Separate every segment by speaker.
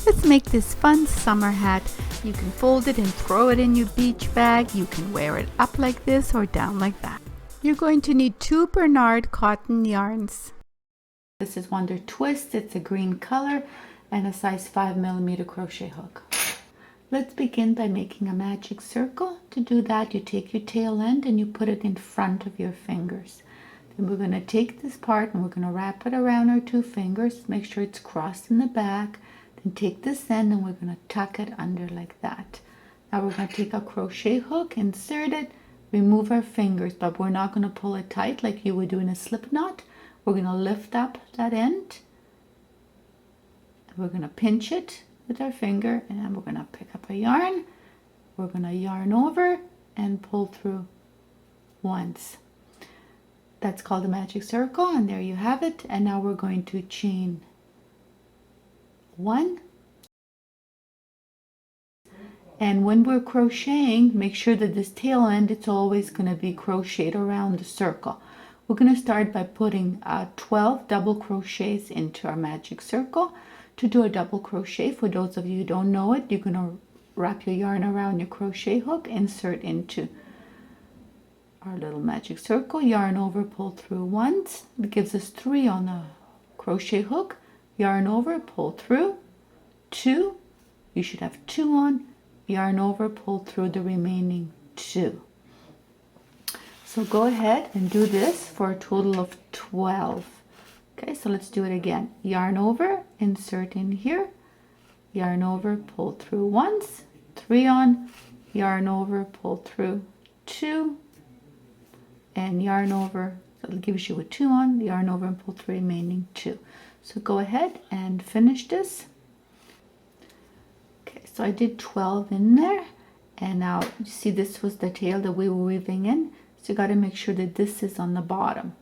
Speaker 1: Let's make this fun summer hat. You can fold it and throw it in your beach bag. You can wear it up like this or down like that. You're going to need 2 Bernard cotton yarns. This is Wonder Twist. It's a green color and a size 5mm crochet hook. Let's begin by making a magic circle. To do that, you take your tail end and you put it in front of your fingers. Then we're going to take this part and we're going to wrap it around our 2 fingers. Make sure it's crossed in the back. Then take this end and we're going to tuck it under like that. Now we're going to take a crochet hook, insert it, remove our fingers, but we're not going to pull it tight like you would do in a slip knot. We're going to lift up that end. We're going to pinch it with our finger and then we're going to pick up a yarn. We're going to yarn over and pull through once. That's called a magic circle, and there you have it. And now we're going to chain 1. And when we're crocheting, make sure that this tail end, it's always going to be crocheted around the circle. We're going to start by putting 12 double crochets into our magic circle. To do a double crochet, for those of you who don't know it, you're going to wrap your yarn around your crochet hook, insert into our little magic circle, yarn over, pull through once. It gives us 3 on the crochet hook, yarn over, pull through 2. You should have 2 on, yarn over, pull through the remaining 2. So go ahead and do this for a total of 12. Okay, so let's do it again. Yarn over, insert in here, yarn over, pull through once, 3 on, yarn over, pull through 2, and yarn over, so it gives you a 2 on, yarn over and pull through remaining 2. So go ahead and finish this. Okay, so I did 12 in there, and now you see this was the tail that we were weaving in, so you got to make sure that this is on the bottom.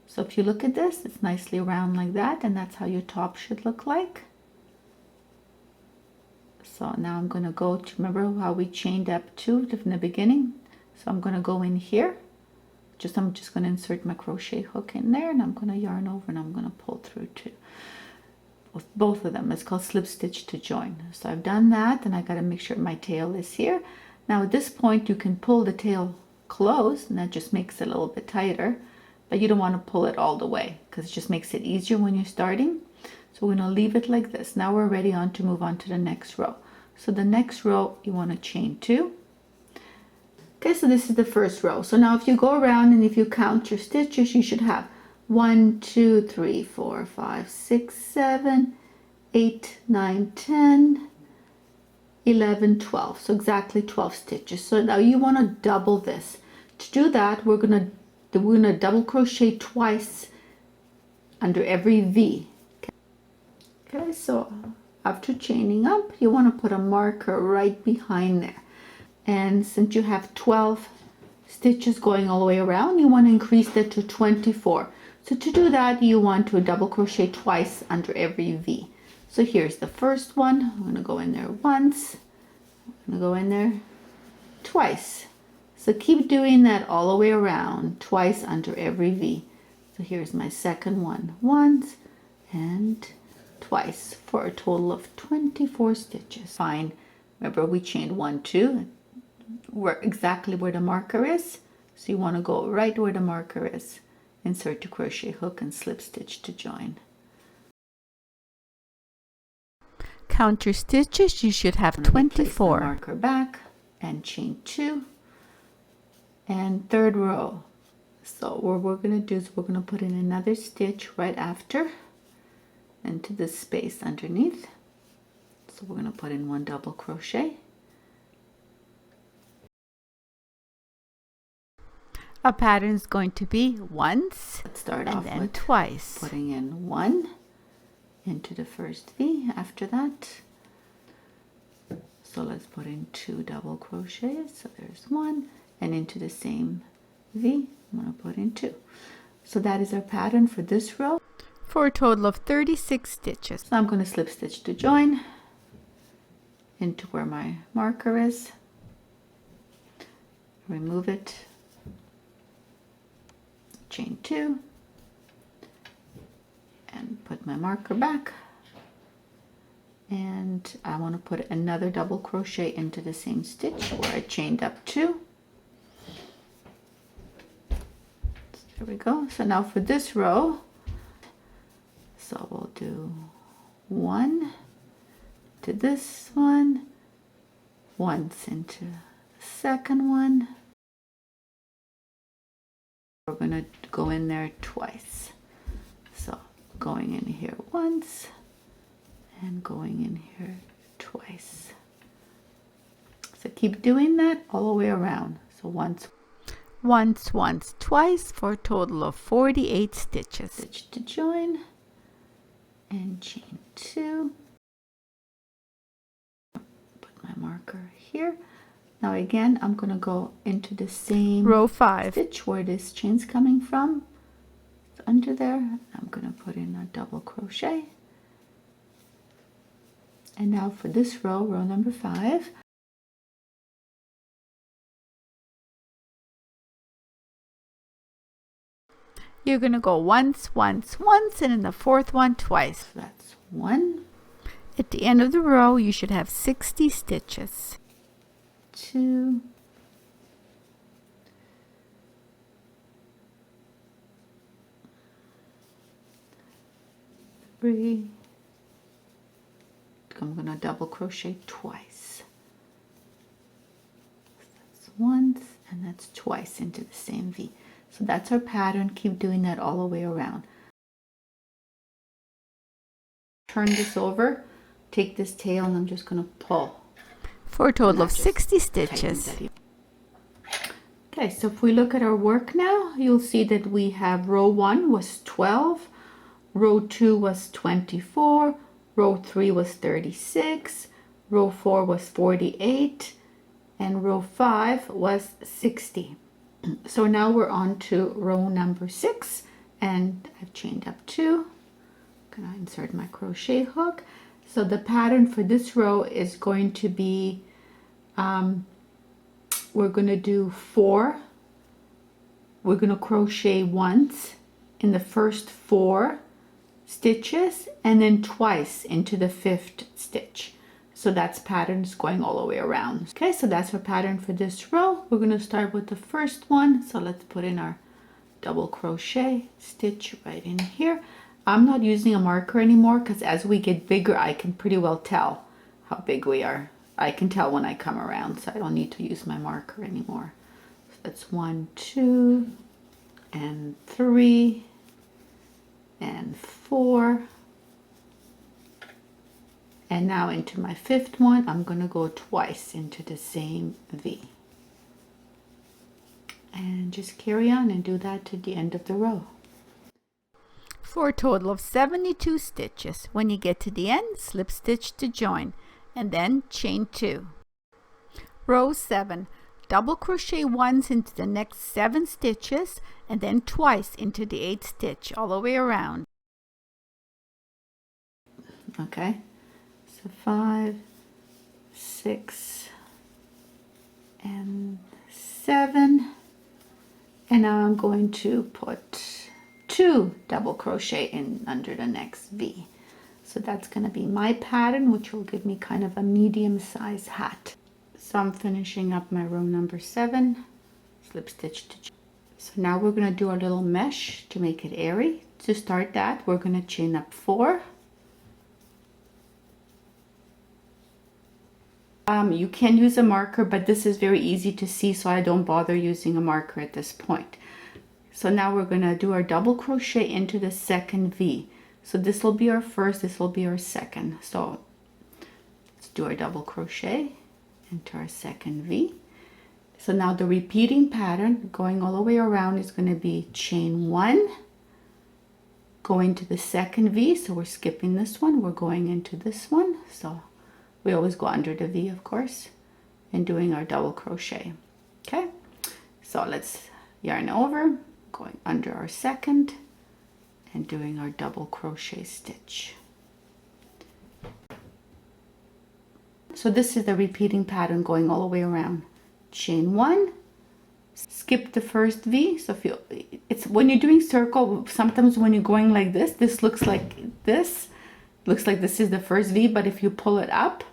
Speaker 1: So if you look at this, it's nicely round like that, and that's how your top should look like. So now I'm going to go to, remember how we chained up 2 from the beginning? So I'm going to go in here. I'm just going to insert my crochet hook in there, and I'm going to yarn over and I'm going to pull through 2. With both of them, it's called slip stitch to join. So I've done that, and I got to make sure my tail is here. Now at this point you can pull the tail close, and that just makes it a little bit tighter. But you don't want to pull it all the way because it just makes it easier when you're starting. So we're going to leave it like this. Now we're ready to move on to the next row. So the next row, you want to chain 2. Okay, so this is the first row. So now if you go around and if you count your stitches, you should have 1, 2, 3, 4, 5, 6, 7, 8, 9, 10, 11, 12. So exactly 12 stitches. So now you want to double this. To do that, we're going to double crochet twice under every V. Okay, so after chaining up, you want to put a marker right behind there. And since you have 12 stitches going all the way around, you want to increase that to 24. So to do that, you want to double crochet twice under every V. So here's the first one. I'm going to go in there once. I'm going to go in there twice. So keep doing that all the way around, twice under every V. So here's my second one, once and twice, for a total of 24 stitches. Fine. Remember we chained 1, 2, exactly where the marker is. So you want to go right where the marker is. Insert your crochet hook and slip stitch to join. Count your stitches. You should have 24. Marker back and chain 2. And third row. So what we're going to do is we're going to put in another stitch right after into this space underneath. So we're going to put in 1 double crochet. Our pattern is going to be once, let's start and off then with twice. Putting in 1 into the first V after that. So let's put in 2 double crochets. So there's 1. And into the same V, I'm going to put in 2. So that is our pattern for this row, for a total of 36 stitches. So I'm going to slip stitch to join into where my marker is, remove it, chain 2, and put my marker back, and and I want to put another double crochet into the same stitch where I chained up 2. There we go. So now for this row, so we'll do 1 to this one, once into the second one. We're going to go in there twice. So going in here once and going in here twice. So keep doing that all the way around. So once, twice for a total of 48 stitches. Stitch to join and chain 2. Put my marker here. Now again, I'm going to go into the same row 5 stitch where this chain's coming from. It's under there. I'm going to put in a double crochet. And now for this row, row number 5, you're going to go once, once, and in the fourth one twice. So that's 1. At the end of the row, you should have 60 stitches. 2, 3. I'm going to double crochet twice. That's once and that's twice into the same V. So that's our pattern. Keep doing that all the way around. Turn this over, take this tail, and I'm just going to pull. For a total of 60 stitches. Okay, so if we look at our work now, you'll see that we have row 1 was 12, row 2 was 24, row 3 was 36, row 4 was 48, and row 5 was 60. So now we're on to row number 6, and I've chained up 2. I'm going to insert my crochet hook. So the pattern for this row is going to be, we're going to do 4. We're going to crochet once in the first 4 stitches and then twice into the 5th stitch. So that's patterns going all the way around. Okay, so that's our pattern for this row. We're going to start with the first one. So let's put in our double crochet stitch right in here. I'm not using a marker anymore because as we get bigger, I can pretty well tell how big we are. I can tell when I come around, so I don't need to use my marker anymore. So that's 1, 2, and 3, and 4. And now into my 5th one, I'm going to go twice into the same V. And just carry on and do that to the end of the row. For a total of 72 stitches. When you get to the end, slip stitch to join and then chain 2. Row 7, double crochet once into the next 7 stitches and then twice into the 8th stitch all the way around. Okay, so 5, 6, and 7, and now I'm going to put 2 double crochet in under the next V. So that's going to be my pattern, which will give me kind of a medium size hat. So I'm finishing up my row number 7, slip stitch to join. So now we're going to do our little mesh to make it airy. To start that, we're going to chain up 4. You can use a marker, but this is very easy to see, so I don't bother using a marker at this point. So now we're going to do our double crochet into the second V. So this will be our first, this will be our second. So let's do our double crochet into our second V. So now the repeating pattern going all the way around is going to be chain 1, go into the second V. So we're skipping this one, we're going into this one. So we always go under the V, of course, and doing our double crochet. Okay, so let's yarn over, going under our second and doing our double crochet stitch. So this is the repeating pattern going all the way around. Chain 1, skip the first V. So if you, it's when you're doing circle, sometimes when you're going like this looks like this, looks like this is the first V, but if you pull it up,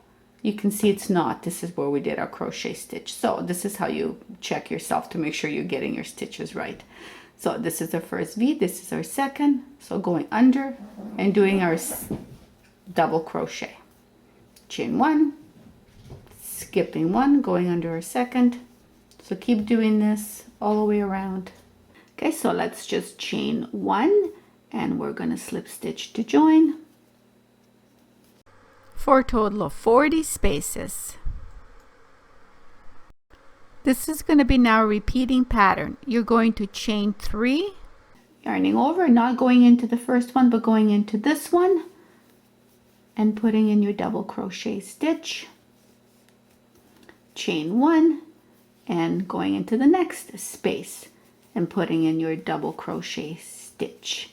Speaker 1: you can see it's not. This is where we did our crochet stitch. So this is how you check yourself to make sure you're getting your stitches right. So this is the first V, this is our second. So going under and doing our double crochet. Chain one, skipping one, going under our second. So keep doing this all the way around. Okay, so let's just chain one and we're gonna slip stitch to join for a total of 40 spaces. This is going to be now a repeating pattern. You're going to chain 3, yarning over, not going into the first one, but going into this one and putting in your double crochet stitch. Chain 1 and going into the next space and putting in your double crochet stitch.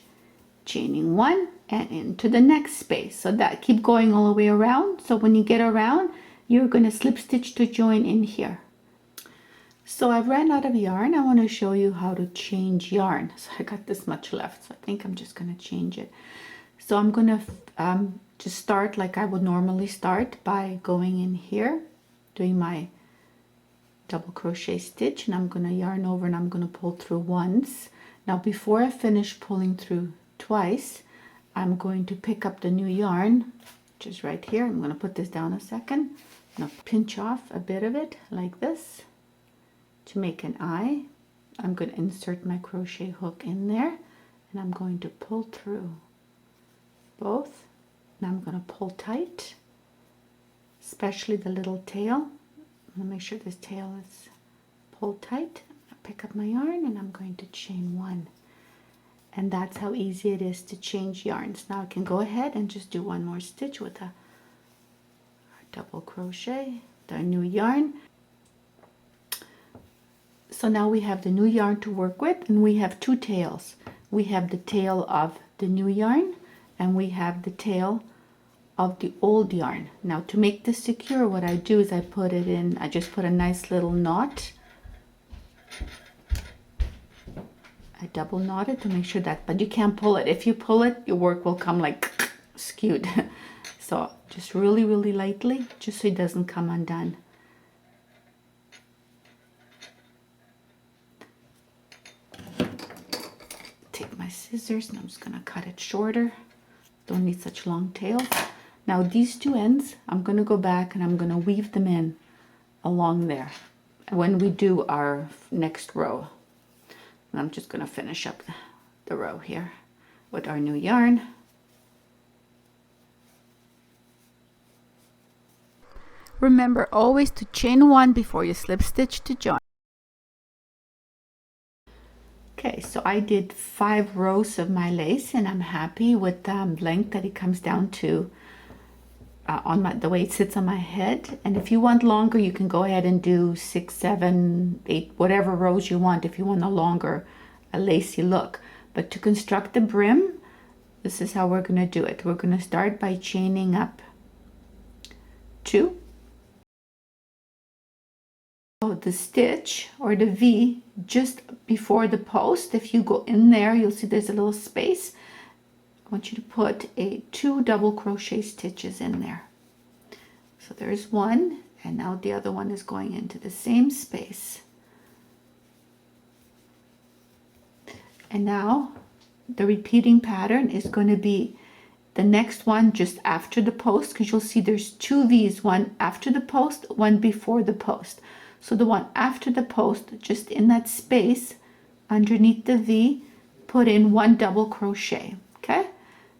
Speaker 1: Chaining 1 and into the next space. So that keep going all the way around. So when you get around, you're going to slip stitch to join in here. So I've ran out of yarn. I want to show you how to change yarn. So I got this much left, so I think I'm just going to change it. So I'm going to just start like I would normally start by going in here, doing my double crochet stitch, and I'm going to yarn over and I'm going to pull through once. Now before I finish pulling through twice, I'm going to pick up the new yarn, which is right here. I'm going to put this down a second. I'm going to pinch off a bit of it like this to make an eye. I'm going to insert my crochet hook in there and I'm going to pull through both. Now I'm going to pull tight, especially the little tail. I'm going to make sure this tail is pulled tight. I pick up my yarn and I'm going to chain 1. And that's how easy it is to change yarns. Now I can go ahead and just do one more stitch with a double crochet, the new yarn. So now we have the new yarn to work with, and we have 2 tails. We have the tail of the new yarn and we have the tail of the old yarn. Now to make this secure, what I do is I put it in, I just put a nice little knot. I double knot it to make sure that, but you can't pull it. If you pull it, your work will come like skewed. So just really, really lightly, just so it doesn't come undone. Take my scissors and I'm just gonna cut it shorter. Don't need such long tails. Now these 2 ends, I'm gonna go back and I'm gonna weave them in along there when we do our next row. And I'm just gonna finish up the row here with our new yarn. Remember always to chain 1 before you slip stitch to join. Okay, so I did 5 rows of my lace and I'm happy with the length that it comes down to on the way it sits on my head. And if you want longer, you can go ahead and do 6, 7, 8, whatever rows you want if you want a lacy look. But to construct the brim, this is how we're going to do it. We're going to start by chaining up 2. So the stitch or the V just before the post, if you go in there, you'll see there's a little space. I want you to put 2 double crochet stitches in there. So there's 1, and now the other one is going into the same space. And now the repeating pattern is going to be the next one just after the post, because you'll see there's 2 V's, one after the post, one before the post. So the one after the post, just in that space underneath the V, put in 1 double crochet. Okay,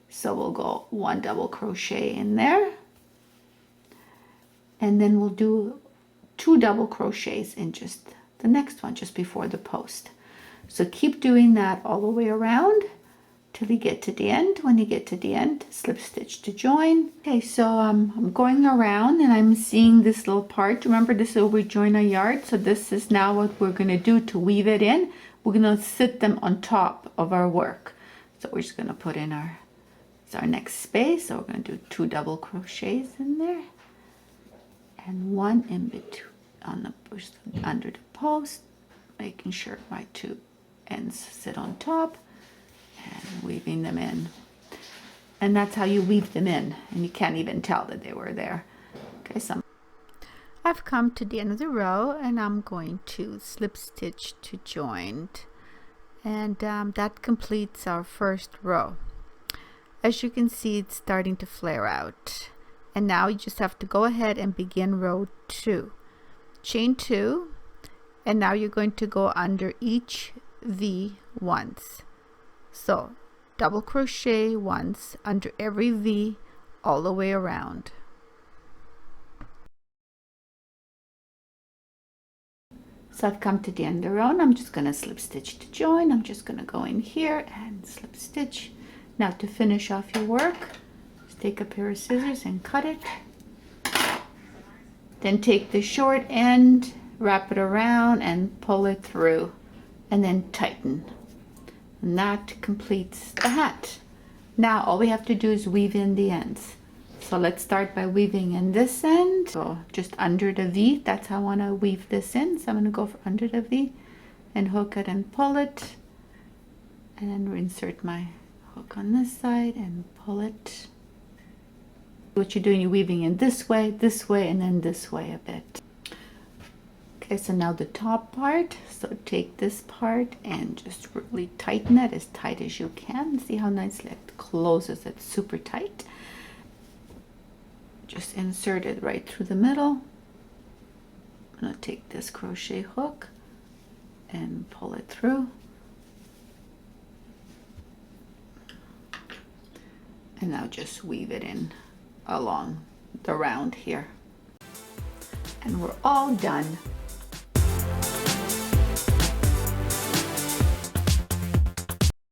Speaker 1: so we'll go 1 double crochet in there, and then we'll do 2 double crochets in just the next one just before the post. So keep doing that all the way around till you get to the end. When you get to the end, slip stitch to join. Okay, so I'm going around and I'm seeing this little part. Remember, this is where we join our yard. So this is now what we're going to do to weave it in. We're going to sit them on top of our work. So we're just going to put in our next space. So we're going to do 2 double crochets in there and 1 in between on the under the post, making sure my 2 ends sit on top and weaving them in. And that's how you weave them in, and you can't even tell that they were there. Okay, so I've come to the end of the row, and I'm going to slip stitch to joint, and that completes our first row. As you can see, it's starting to flare out, and now you just have to go ahead and begin row 2. Chain 2, and now you're going to go under each V once. So double crochet once under every V all the way around. So I've come to the end of the row, and I'm just going to slip stitch to join. I'm just going to go in here and slip stitch. Now to finish off your work, just take a pair of scissors and cut it. Then take the short end, wrap it around and pull it through, and then tighten. And that completes the hat. Now all we have to do is weave in the ends. So let's start by weaving in this end. So just under the V, that's how I want to weave this in. So I'm going to go for under the V and hook it and pull it. And then reinsert my hook on this side and pull it. What you're doing, you're weaving in this way, and then this way a bit. Okay, so now the top part. So take this part and just really tighten it as tight as you can. See how nicely it closes. It's super tight. Just insert it right through the middle. I'm going to take this crochet hook and pull it through. And now just weave it in along the round here. And we're all done.